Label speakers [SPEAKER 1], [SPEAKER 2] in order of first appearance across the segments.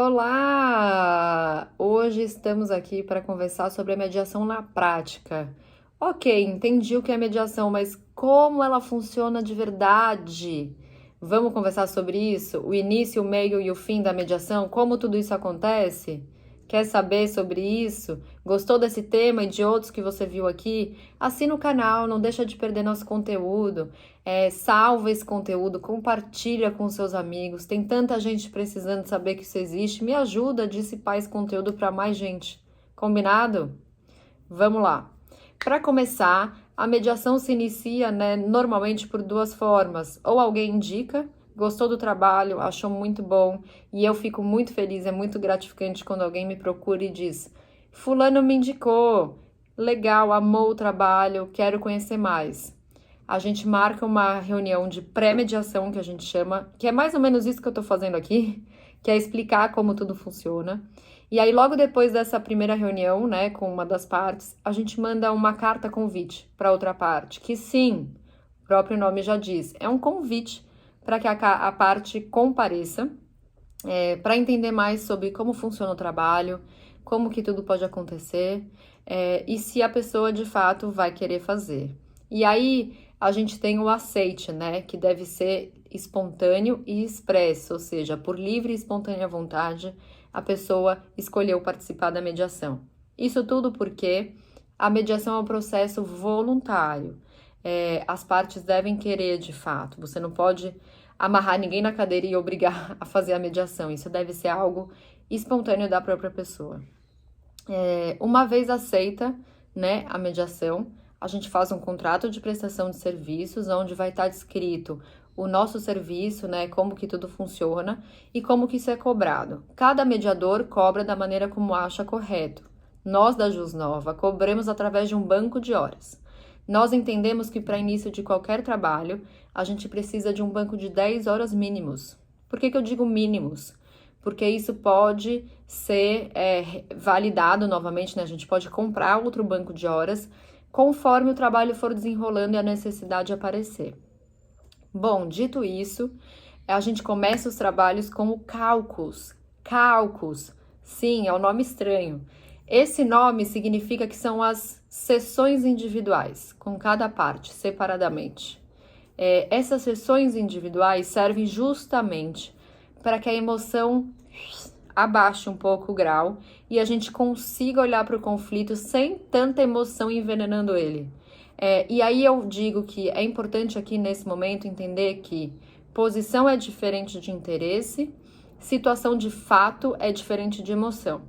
[SPEAKER 1] Olá! Hoje estamos aqui para conversar sobre a mediação na prática. Ok, entendi o que é mediação, mas como ela funciona de verdade? Vamos conversar sobre isso? O início, o meio e o fim da mediação? Como tudo isso acontece? Quer saber sobre isso? Gostou desse tema e de outros que você viu aqui? Assina o canal, não deixa de perder nosso conteúdo. Salva esse conteúdo, compartilha com seus amigos. Tem tanta gente precisando saber que isso existe. Me ajuda a dissipar esse conteúdo para mais gente. Combinado? Vamos lá. Para começar, a mediação se inicia, normalmente por duas formas. Ou alguém indica, gostou do trabalho, achou muito bom, e eu fico muito feliz, é muito gratificante quando alguém me procura e diz: Fulano me indicou, legal, amou o trabalho, quero conhecer mais. A gente marca uma reunião de pré-mediação, que a gente chama, que é mais ou menos isso que eu estou fazendo aqui, que é explicar como tudo funciona. E aí, logo depois dessa primeira reunião, com uma das partes, a gente manda uma carta convite para outra parte, que sim, o próprio nome já diz, é um convite para que a parte compareça, para entender mais sobre como funciona o trabalho, como que tudo pode acontecer, e se a pessoa de fato vai querer fazer. E aí a gente tem o aceite, que deve ser espontâneo e expresso, ou seja, por livre e espontânea vontade, a pessoa escolheu participar da mediação. Isso tudo porque a mediação é um processo voluntário. As partes devem querer de fato. Você não pode amarrar ninguém na cadeira e obrigar a fazer a mediação. Isso deve ser algo espontâneo da própria pessoa. Uma vez aceita, a mediação, a gente faz um contrato de prestação de serviços, onde vai estar descrito o nosso serviço, como que tudo funciona e como que isso é cobrado. Cada mediador cobra da maneira como acha correto. Nós da JusNova cobramos através de um banco de horas. Nós entendemos que para início de qualquer trabalho, a gente precisa de um banco de 10 horas mínimos. Por que eu digo mínimos? Porque isso pode ser validado novamente, a gente pode comprar outro banco de horas conforme o trabalho for desenrolando e a necessidade aparecer. Bom, dito isso, a gente começa os trabalhos com o cálculos. Cálculos, sim, é um nome estranho. Esse nome significa que são as sessões individuais, com cada parte, separadamente. Essas sessões individuais servem justamente para que a emoção abaixe um pouco o grau e a gente consiga olhar para o conflito sem tanta emoção envenenando ele. E aí eu digo que é importante aqui nesse momento entender que posição é diferente de interesse, situação de fato é diferente de emoção.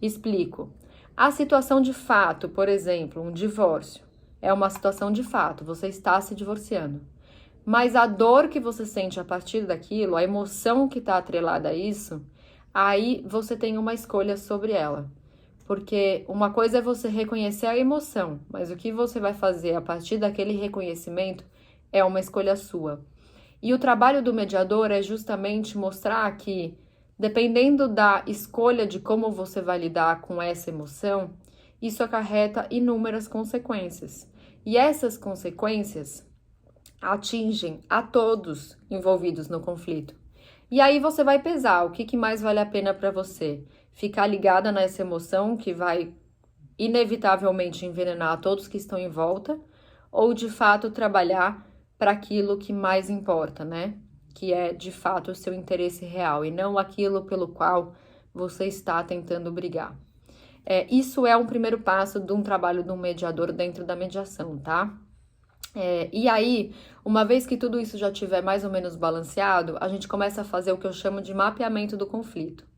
[SPEAKER 1] Explico. A situação de fato, por exemplo, um divórcio, é uma situação de fato, você está se divorciando. Mas a dor que você sente a partir daquilo, a emoção que está atrelada a isso, aí você tem uma escolha sobre ela. Porque uma coisa é você reconhecer a emoção, mas o que você vai fazer a partir daquele reconhecimento é uma escolha sua. E o trabalho do mediador é justamente mostrar que, dependendo da escolha de como você vai lidar com essa emoção, isso acarreta inúmeras consequências. E essas consequências atingem a todos envolvidos no conflito. E aí você vai pesar o que mais vale a pena para você. Ficar ligada nessa emoção que vai inevitavelmente envenenar todos que estão em volta, ou de fato trabalhar para aquilo que mais importa, que é de fato o seu interesse real e não aquilo pelo qual você está tentando brigar. Isso é um primeiro passo de um trabalho de um mediador dentro da mediação, tá? E aí, uma vez que tudo isso já estiver mais ou menos balanceado, a gente começa a fazer o que eu chamo de mapeamento do conflito.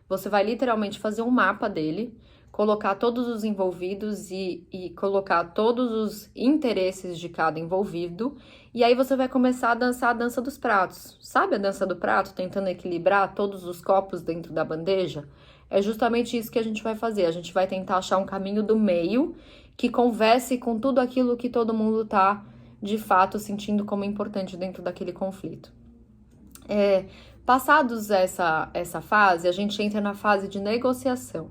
[SPEAKER 1] Você vai literalmente fazer um mapa dele, colocar todos os envolvidos e colocar todos os interesses de cada envolvido, e aí você vai começar a dançar a dança dos pratos. Sabe a dança do prato, tentando equilibrar todos os copos dentro da bandeja? É justamente isso que a gente vai fazer. A gente vai tentar achar um caminho do meio que converse com tudo aquilo que todo mundo está, de fato, sentindo como importante dentro daquele conflito. Passados essa fase, a gente entra na fase de negociação.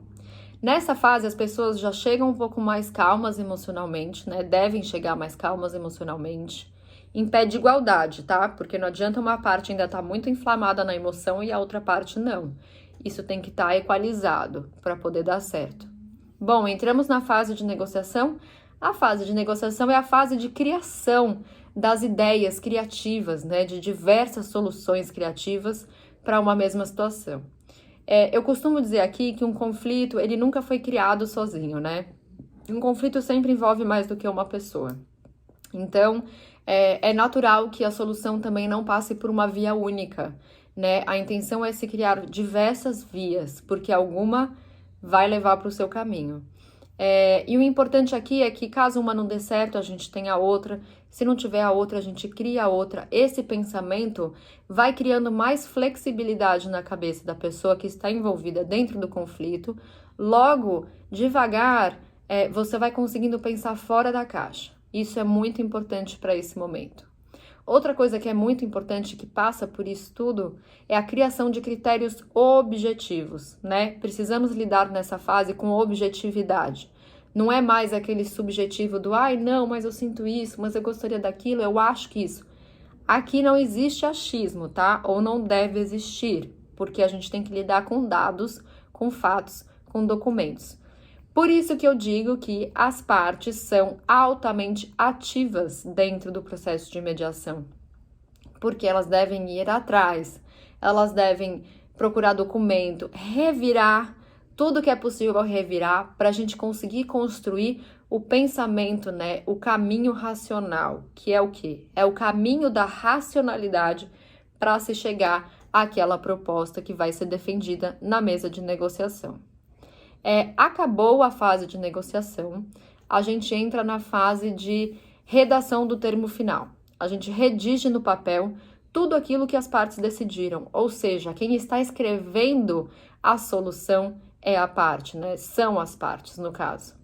[SPEAKER 1] Nessa fase, as pessoas já chegam um pouco mais calmas emocionalmente, Devem chegar mais calmas emocionalmente, em pé de igualdade, tá? Porque não adianta uma parte ainda estar muito inflamada na emoção e a outra parte não. Isso tem que estar equalizado para poder dar certo. Bom, entramos na fase de negociação. A fase de negociação é a fase de criação das ideias criativas, né, de diversas soluções criativas para uma mesma situação. Eu costumo dizer aqui que um conflito, ele nunca foi criado sozinho, né? Um conflito sempre envolve mais do que uma pessoa. Então, é natural que a solução também não passe por uma via única, né? A intenção é se criar diversas vias, porque alguma vai levar para o seu caminho. E o importante aqui é que caso uma não dê certo, a gente tem a outra. Se não tiver a outra, a gente cria a outra. Esse pensamento vai criando mais flexibilidade na cabeça da pessoa que está envolvida dentro do conflito. Logo, devagar, você vai conseguindo pensar fora da caixa. Isso é muito importante para esse momento. Outra coisa que é muito importante, que passa por isso tudo, é a criação de critérios objetivos, né? Precisamos lidar nessa fase com objetividade. Não é mais aquele subjetivo do, ai, não, mas eu sinto isso, mas eu gostaria daquilo, eu acho que isso. Aqui não existe achismo, tá? Ou não deve existir, porque a gente tem que lidar com dados, com fatos, com documentos. Por isso que eu digo que as partes são altamente ativas dentro do processo de mediação, porque elas devem ir atrás, elas devem procurar documento, revirar tudo que é possível revirar para a gente conseguir construir o pensamento, né? O caminho racional, que é o quê? É o caminho da racionalidade para se chegar àquela proposta que vai ser defendida na mesa de negociação. Acabou a fase de negociação, a gente entra na fase de redação do termo final. A gente redige no papel tudo aquilo que as partes decidiram, ou seja, quem está escrevendo a solução é a parte, né? São as partes, no caso.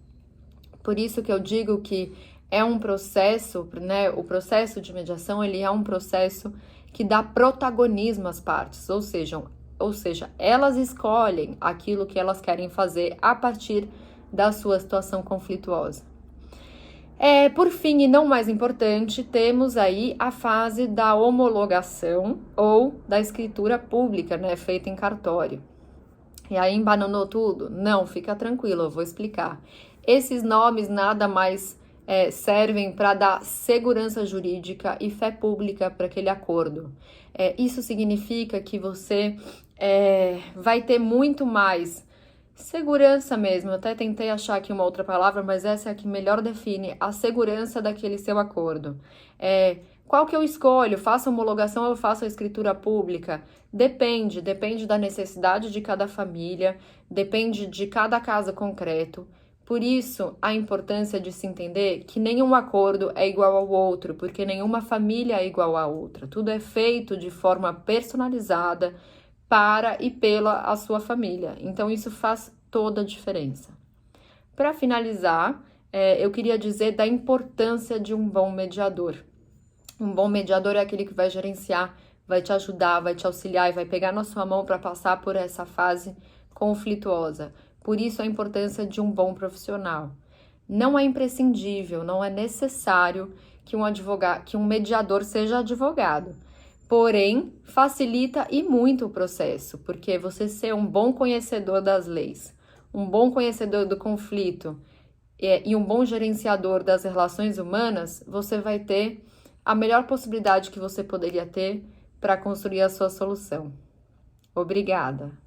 [SPEAKER 1] Por isso que eu digo que é um processo, né? O processo de mediação, ele é um processo que dá protagonismo às partes, ou seja, elas escolhem aquilo que elas querem fazer a partir da sua situação conflituosa. Por fim, e não mais importante, temos aí a fase da homologação ou da escritura pública, né, feita em cartório. E aí embananou tudo? Não, fica tranquilo, eu vou explicar. Esses nomes nada mais servem para dar segurança jurídica e fé pública para aquele acordo. Isso significa que você vai ter muito mais segurança mesmo. Eu até tentei achar aqui uma outra palavra, mas essa é a que melhor define a segurança daquele seu acordo. Qual que eu escolho? Faço a homologação ou eu faço a escritura pública? Depende da necessidade de cada família, depende de cada caso concreto. Por isso, a importância de se entender que nenhum acordo é igual ao outro, porque nenhuma família é igual à outra. Tudo é feito de forma personalizada para e pela a sua família. Então, isso faz toda a diferença. Para finalizar, eu queria dizer da importância de um bom mediador. Um bom mediador é aquele que vai gerenciar, vai te ajudar, vai te auxiliar e vai pegar na sua mão para passar por essa fase conflituosa. Por isso a importância de um bom profissional. Não é imprescindível, não é necessário que um mediador seja advogado. Porém, facilita e muito o processo, porque você ser um bom conhecedor das leis, um bom conhecedor do conflito e um bom gerenciador das relações humanas, você vai ter a melhor possibilidade que você poderia ter para construir a sua solução. Obrigada!